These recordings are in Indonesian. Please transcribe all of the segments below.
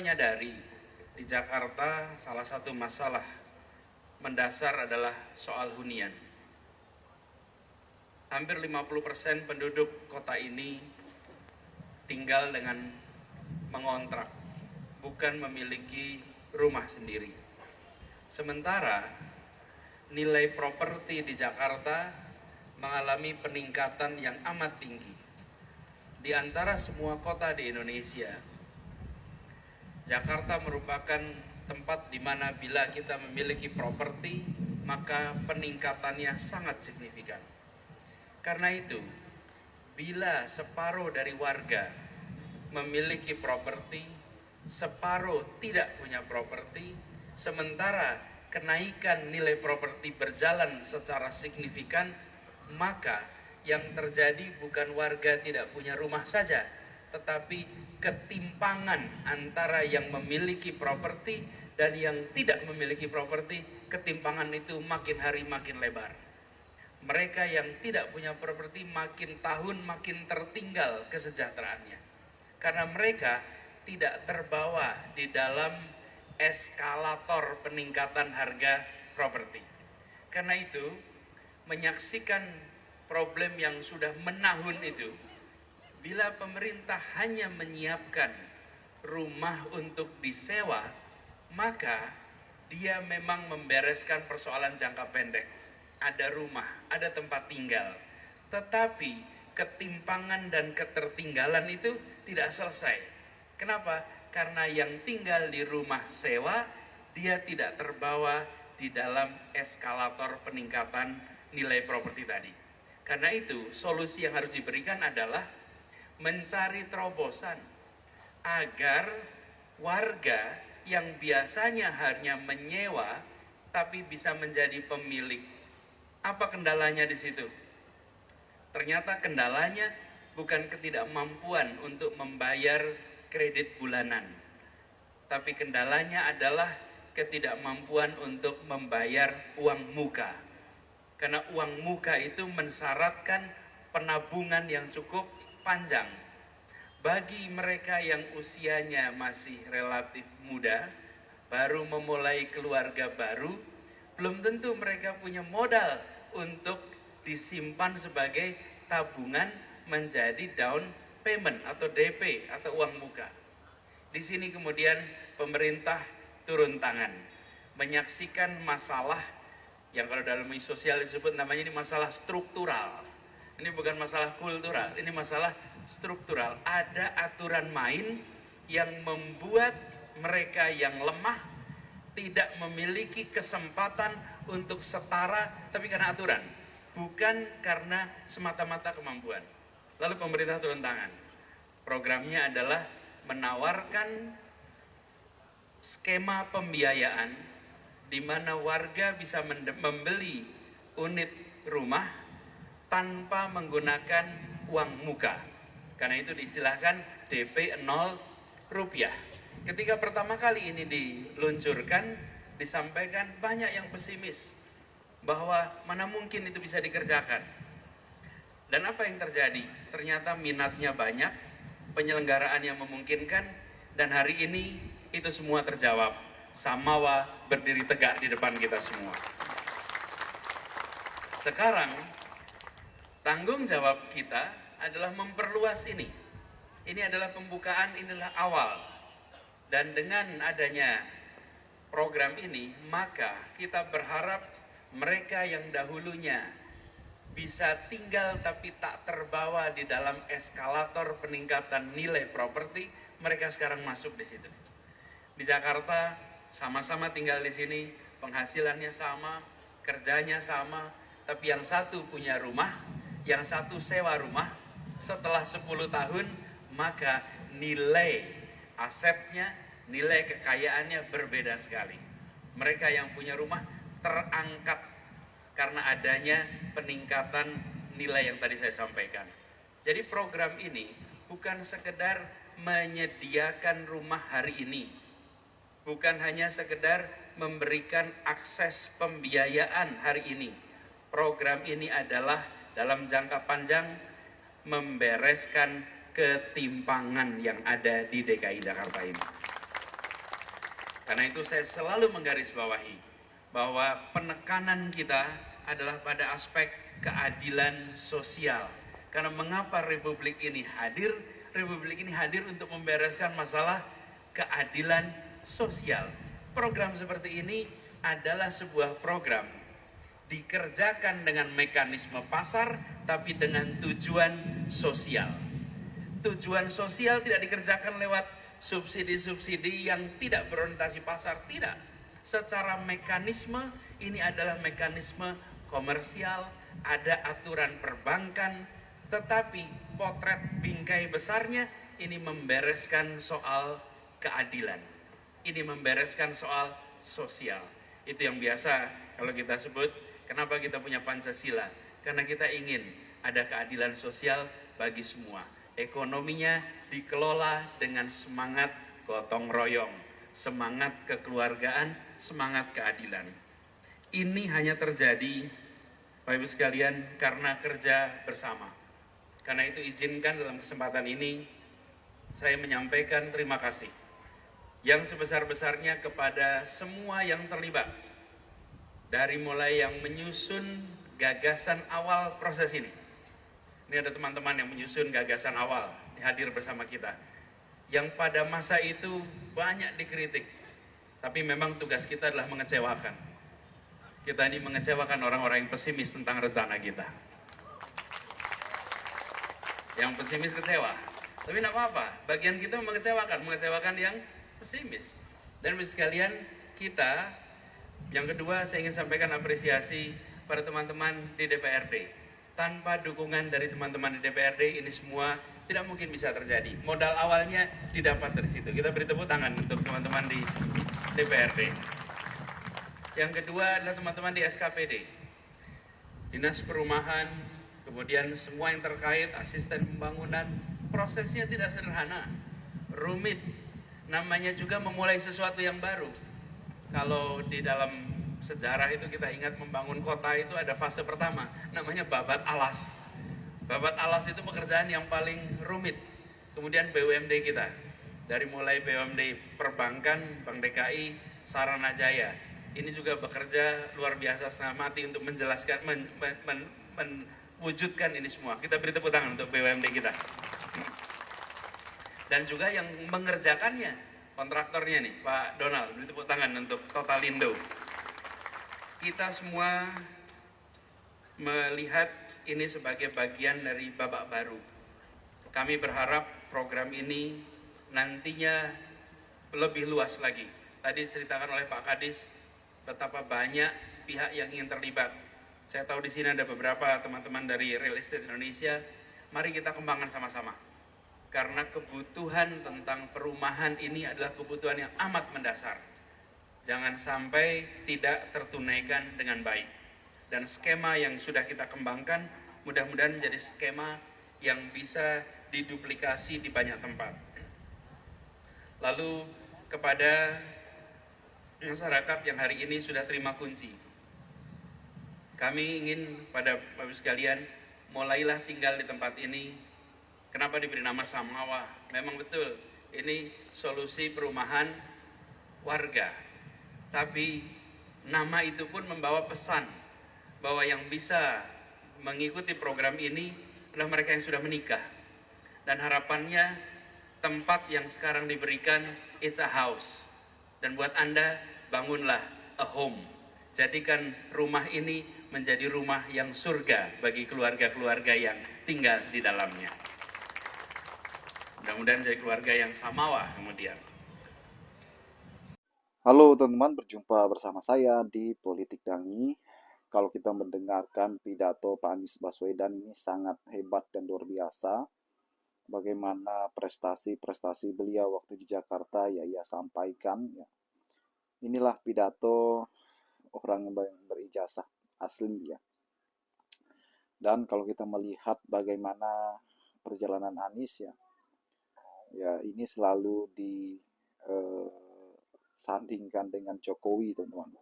menyadari di Jakarta salah satu masalah mendasar adalah soal hunian. Hampir 50% penduduk kota ini tinggal dengan mengontrak, bukan memiliki rumah sendiri. Sementara nilai properti di Jakarta mengalami peningkatan yang amat tinggi. Di antara semua kota di Indonesia, Jakarta merupakan tempat di mana bila kita memiliki properti, maka peningkatannya sangat signifikan. Karena itu, bila separuh dari warga memiliki properti, separuh tidak punya properti, sementara kenaikan nilai properti berjalan secara signifikan, maka yang terjadi bukan warga tidak punya rumah saja, tetapi ketimpangan antara yang memiliki properti dan yang tidak memiliki properti, ketimpangan itu makin hari makin lebar. Mereka yang tidak punya properti makin tahun makin tertinggal kesejahteraannya. Karena mereka tidak terbawa di dalam eskalator peningkatan harga properti. Karena itu, menyaksikan problem yang sudah menahun itu, bila pemerintah hanya menyiapkan rumah untuk disewa, maka dia memang membereskan persoalan jangka pendek. Ada rumah, ada tempat tinggal. Tetapi ketimpangan dan ketertinggalan itu tidak selesai. Kenapa? Karena yang tinggal di rumah sewa, dia tidak terbawa di dalam eskalator peningkatan nilai properti tadi. Karena itu, solusi yang harus diberikan adalah mencari terobosan agar warga yang biasanya hanya menyewa tapi bisa menjadi pemilik. Apa kendalanya di situ? Ternyata kendalanya bukan ketidakmampuan untuk membayar kredit bulanan, tapi kendalanya adalah ketidakmampuan untuk membayar uang muka. Karena uang muka itu mensyaratkan penabungan yang cukup panjang. Bagi mereka yang usianya masih relatif muda, baru memulai keluarga baru, belum tentu mereka punya modal untuk disimpan sebagai tabungan menjadi down payment atau DP atau uang muka. Di sini kemudian pemerintah turun tangan, menyaksikan masalah yang kalau dalam sosial disebut namanya ini masalah struktural. Ini bukan masalah kultural, ini masalah struktural. Ada aturan main yang membuat mereka yang lemah tidak memiliki kesempatan untuk setara, tapi karena aturan, bukan karena semata-mata kemampuan. Lalu pemerintah turun tangan. Programnya adalah menawarkan skema pembiayaan di mana warga bisa membeli unit rumah tanpa menggunakan uang muka. Karena itu diistilahkan DP 0 rupiah. Ketika pertama kali ini diluncurkan, disampaikan banyak yang pesimis bahwa mana mungkin itu bisa dikerjakan. Dan apa yang terjadi? Ternyata minatnya banyak, penyelenggaraan yang memungkinkan, dan hari ini itu semua terjawab. Samawa berdiri tegak di depan kita semua. Sekarang tanggung jawab kita adalah memperluas ini. Ini adalah pembukaan, inilah awal. Dan dengan adanya program ini, maka kita berharap mereka yang dahulunya bisa tinggal tapi tak terbawa di dalam eskalator peningkatan nilai properti, mereka sekarang masuk di situ. Di Jakarta sama-sama tinggal di sini, penghasilannya sama, kerjanya sama, tapi yang satu punya rumah, yang satu sewa rumah. Setelah 10 tahun, maka nilai asetnya, nilai kekayaannya berbeda sekali. Mereka yang punya rumah terangkat karena adanya peningkatan nilai yang tadi saya sampaikan. Jadi program ini bukan sekedar menyediakan rumah hari ini, bukan hanya sekedar memberikan akses pembiayaan hari ini. Program ini adalah dalam jangka panjang membereskan ketimpangan yang ada di DKI Jakarta ini. Karena itu saya selalu menggarisbawahi bahwa penekanan kita adalah pada aspek keadilan sosial. Karena mengapa Republik ini hadir? Republik ini hadir untuk membereskan masalah keadilan sosial. Program seperti ini adalah sebuah program dikerjakan dengan mekanisme pasar tapi dengan tujuan sosial. Tujuan sosial tidak dikerjakan lewat subsidi-subsidi yang tidak berorientasi pasar, tidak. Secara mekanisme ini adalah mekanisme komersial, ada aturan perbankan, tetapi potret bingkai besarnya ini membereskan soal keadilan. Ini membereskan soal sosial. Itu yang biasa kalau kita sebut, kenapa kita punya Pancasila? Karena kita ingin ada keadilan sosial bagi semua. Ekonominya dikelola dengan semangat gotong royong, semangat kekeluargaan, semangat keadilan. Ini hanya terjadi, Bapak Ibu sekalian, karena kerja bersama. Karena itu izinkan dalam kesempatan ini saya menyampaikan terima kasih yang sebesar-besarnya kepada semua yang terlibat. Dari mulai yang menyusun gagasan awal proses ini. Ini ada teman-teman yang menyusun gagasan awal, hadir bersama kita. Yang pada masa itu banyak dikritik. Tapi memang tugas kita adalah mengecewakan. Kita ini mengecewakan orang-orang yang pesimis tentang rencana kita. Yang pesimis kecewa. Tapi tidak apa-apa, bagian kita mengecewakan yang pesimis. Dan sekalian kita, yang kedua saya ingin sampaikan apresiasi pada teman-teman di DPRD. Tanpa dukungan dari teman-teman di DPRD ini semua tidak mungkin bisa terjadi. Modal awalnya didapat dari situ. Kita beri tepuk tangan untuk teman-teman di DPRD. Yang kedua adalah teman-teman di SKPD, Dinas Perumahan, kemudian semua yang terkait, asisten pembangunan. Prosesnya tidak sederhana, rumit. Namanya juga memulai sesuatu yang baru. Kalau di dalam sejarah itu kita ingat membangun kota itu ada fase pertama, namanya babat alas. Babat alas itu pekerjaan yang paling rumit. Kemudian BUMD kita, dari mulai BUMD Perbankan, Bank DKI, Saranajaya, ini juga bekerja luar biasa setengah mati untuk menjelaskan, mewujudkan ini semua. Kita beri tepuk tangan untuk BUMD kita. Dan juga yang mengerjakannya, kontraktornya nih, Pak Donald, beri tepuk tangan untuk Totalindo. Kita semua melihat ini sebagai bagian dari babak baru. Kami berharap program ini nantinya lebih luas lagi. Tadi diceritakan oleh Pak Kadis betapa banyak pihak yang ingin terlibat. Saya tahu di sini ada beberapa teman-teman dari Real Estate Indonesia. Mari kita kembangkan sama-sama. Karena kebutuhan tentang perumahan ini adalah kebutuhan yang amat mendasar. Jangan sampai tidak tertunaikan dengan baik. Dan skema yang sudah kita kembangkan mudah-mudahan menjadi skema yang bisa diduplikasi di banyak tempat. Lalu kepada masyarakat yang hari ini sudah terima kunci, kami ingin pada Bapak sekalian, mulailah tinggal di tempat ini. Kenapa diberi nama Samawa? Memang betul, ini solusi perumahan warga. Tapi nama itu pun membawa pesan bahwa yang bisa mengikuti program ini adalah mereka yang sudah menikah. Dan harapannya tempat yang sekarang diberikan, it's a house. Dan buat Anda, bangunlah a home. Jadikan rumah ini menjadi rumah yang surga bagi keluarga-keluarga yang tinggal di dalamnya. Mudah-mudahan jadi keluarga yang samawa kemudian. Halo teman-teman, berjumpa bersama saya di Politik Dangi. Kalau kita mendengarkan pidato Pak Anies Baswedan ini sangat hebat dan luar biasa. Bagaimana prestasi-prestasi beliau waktu di Jakarta ya ia sampaikan. Ya. Inilah pidato orang yang berijazah asli ya. Dan kalau kita melihat bagaimana perjalanan Anies ya ini selalu sandingkan dengan Jokowi teman-teman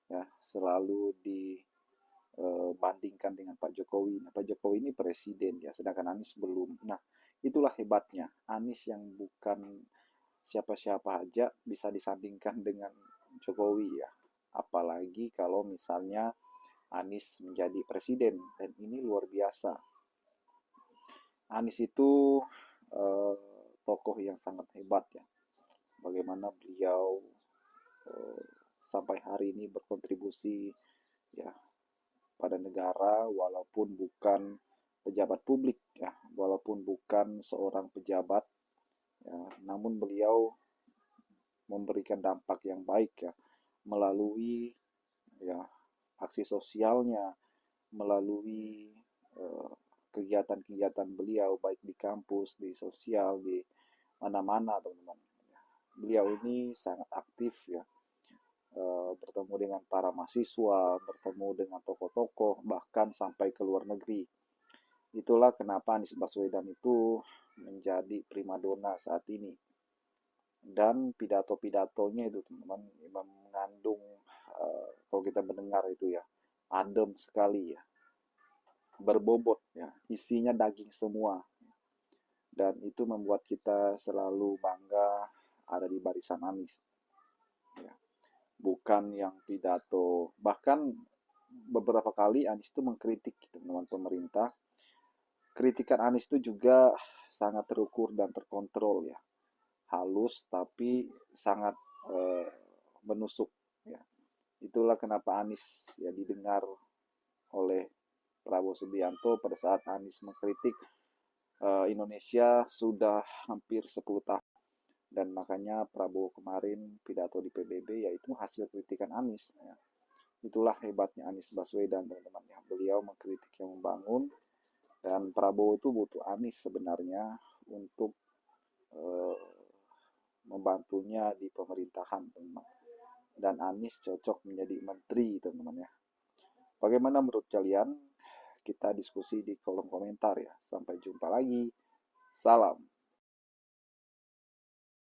ya, selalu dibandingkan dengan Pak Jokowi. Pak Jokowi ini presiden ya, sedangkan Anies belum. Nah itulah hebatnya Anies yang bukan siapa-siapa aja bisa disandingkan dengan Jokowi ya. Apalagi kalau misalnya Anies menjadi presiden, dan ini luar biasa. Anies itu eh, tokoh yang sangat hebat ya. Bagaimana beliau eh, sampai hari ini berkontribusi ya pada negara, walaupun bukan pejabat publik ya, walaupun bukan seorang pejabat ya, namun beliau memberikan dampak yang baik ya melalui ya aksi sosialnya, melalui eh, kegiatan-kegiatan beliau baik di kampus, di sosial, di mana-mana teman-teman. Beliau ini sangat aktif ya, bertemu dengan para mahasiswa, bertemu dengan tokoh-tokoh, bahkan sampai ke luar negeri. Itulah kenapa Anies Baswedan itu menjadi primadona saat ini. Dan pidato-pidatonya itu teman-teman memang mengandung, kalau kita mendengar itu ya, adem sekali ya, berbobot ya, isinya daging semua. Dan itu membuat kita selalu bangga ada di barisan Anies. Ya. Bukan yang pidato, bahkan beberapa kali Anies itu mengkritik teman-teman pemerintah. Kritikan Anies itu juga sangat terukur dan terkontrol ya, halus tapi sangat eh, menusuk ya. Itulah kenapa Anies ya didengar oleh Prabowo Subianto pada saat Anies mengkritik Indonesia sudah hampir 10 tahun. Dan makanya Prabowo kemarin pidato di PBB yaitu hasil kritikan Anies ya. Itulah hebatnya Anies Baswedan teman-teman ya. Beliau mengkritik yang membangun, dan Prabowo itu butuh Anies sebenarnya untuk eh, membantunya di pemerintahan teman-teman. Dan Anies cocok menjadi menteri teman-teman ya. Bagaimana menurut kalian? Kita diskusi di kolom komentar ya. Sampai jumpa lagi. Salam.